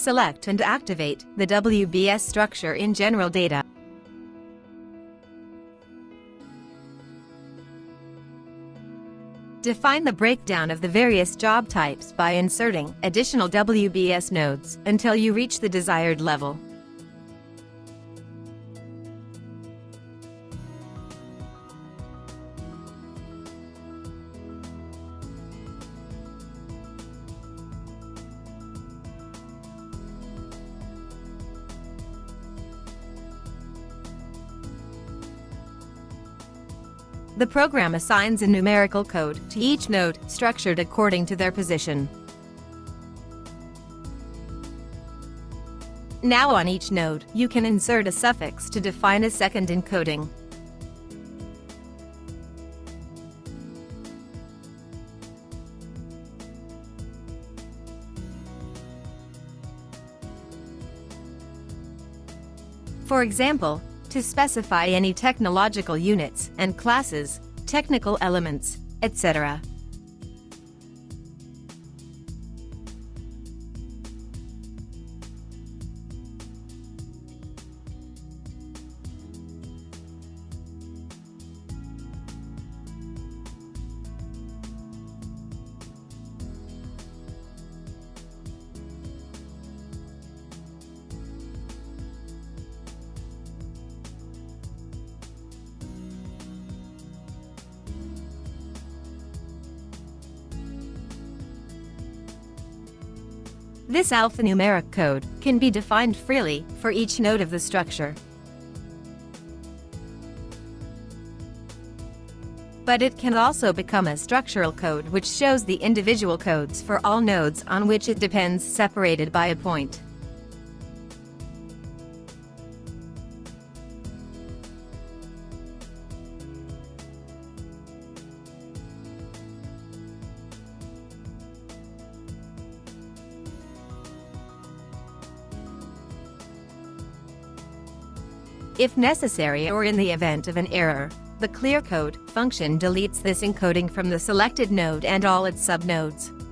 Select and activate the WBS structure in General Data. Define the breakdown of the various job types by inserting additional WBS nodes until you reach the desired level. The program assigns a numerical code to each node, structured according to their position. Now on each node, you can insert a suffix to define a second encoding. For example, to specify any technological units and classes, technical elements, etc. This alphanumeric code can be defined freely for each node of the structure. But it can also become a structural code which shows the individual codes for all nodes on which it depends, separated by a point. If necessary or in the event of an error, the clearCode function deletes this encoding from the selected node and all its subnodes.